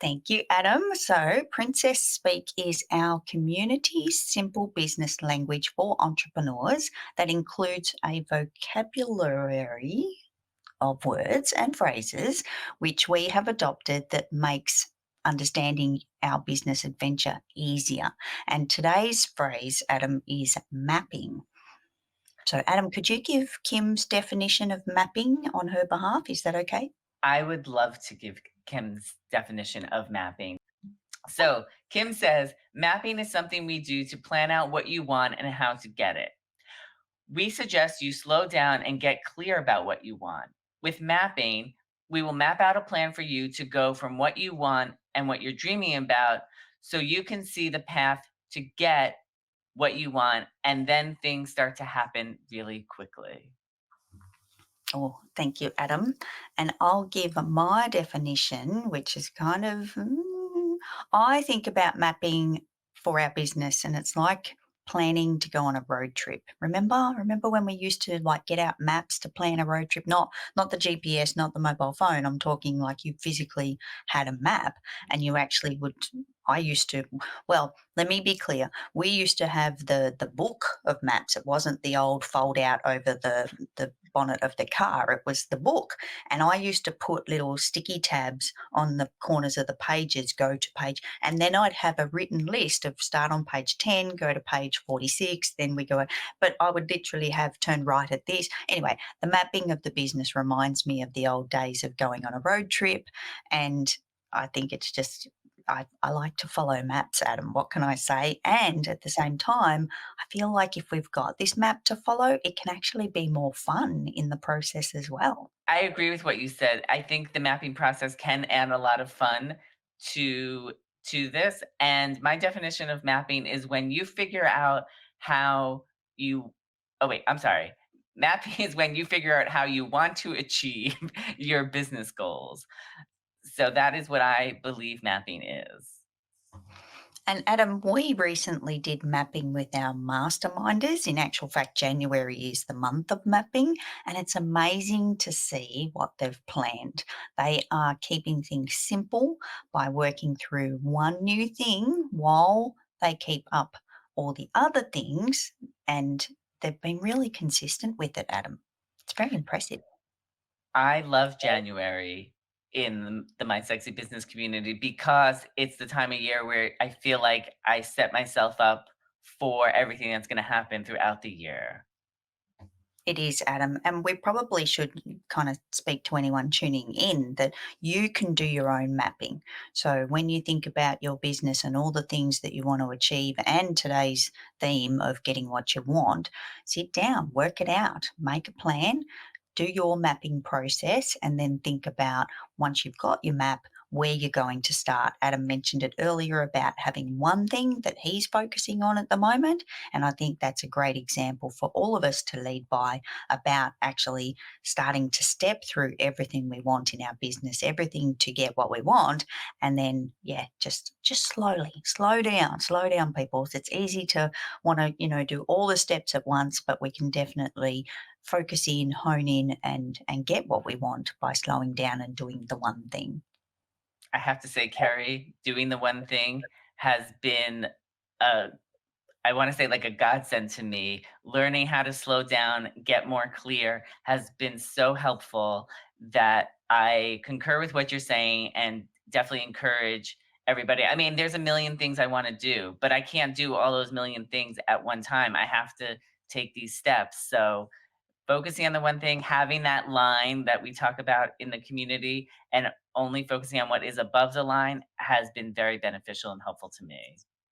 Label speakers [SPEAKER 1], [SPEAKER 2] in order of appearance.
[SPEAKER 1] Thank you, Adam. So, Princess Speak is our community's simple business language for entrepreneurs that includes a vocabulary of words and phrases which we have adopted that makes understanding our business adventure easier. And today's phrase, Adam, is mapping. So, Adam, could you give Kim's definition of mapping on her behalf? Is that okay?
[SPEAKER 2] I would love to give Kim's definition of mapping. So, Kim says, mapping is something we do to plan out what you want and how to get it. We suggest you slow down and get clear about what you want. With mapping, we will map out a plan for you to go from what you want and what you're dreaming about so you can see the path to get what you want, and then things start to happen really quickly.
[SPEAKER 1] Oh, thank you, Adam. And I'll give my definition, which is kind of, I think about mapping for our business, and it's like planning to go on a road trip. Remember when we used to like get out maps to plan a road trip? Not the GPS, not the mobile phone. I'm talking like you physically had a map, and you actually would. I used to. Well, let me be clear. We used to have the book of maps. It wasn't the old fold out over the bonnet of the car. It was the book. And I used to put little sticky tabs on the corners of the pages, go to page, and then I'd have a written list of start on page 10, go to page 46, then we go, but I would literally have turn right at this. Anyway, the mapping of the business reminds me of the old days of going on a road trip. And I think it's just, I like to follow maps, Adam. What can I say? And at the same time, I feel like if we've got this map to follow, it can actually be more fun in the process as well.
[SPEAKER 2] I agree with what you said. I think the mapping process can add a lot of fun to this. And my definition of mapping is when you figure out how you oh wait, I'm sorry. Mapping is when you figure out how you want to achieve your business goals. So that is what I believe mapping is.
[SPEAKER 1] And Adam, we recently did mapping with our masterminders. In actual fact, January is the month of mapping, and it's amazing to see what they've planned. They are keeping things simple by working through one new thing while they keep up all the other things, and they've been really consistent with it, Adam. It's very impressive.
[SPEAKER 2] I love January in the My Sexy Business community because it's the time of year where I feel like I set myself up for everything that's going to happen throughout the year.
[SPEAKER 1] It is, Adam, and we probably should kind of speak to anyone tuning in that you can do your own mapping. So when you think about your business and all the things that you want to achieve and today's theme of getting what you want, sit down, work it out, make a plan, do your mapping process, and then think about once you've got your map, where you're going to start. Adam mentioned it earlier about having one thing that he's focusing on at the moment. And I think that's a great example for all of us to lead by about actually starting to step through everything we want in our business, everything to get what we want. And then, yeah, just slowly, slow down, people. It's easy to want to, do all the steps at once, but we can definitely focus in, hone in, and get what we want by slowing down and doing the one thing.
[SPEAKER 2] I have to say, Carrie, doing the one thing has been a I want to say like a godsend to me. Learning how to slow down, get more clear has been so helpful that I concur with what you're saying and definitely encourage everybody. I mean, there's a million things I want to do, but I can't do all those million things at one time. I have to take these steps. So focusing on the one thing, having that line that we talk about in the community and only focusing on what is above the line has been very beneficial and helpful to me.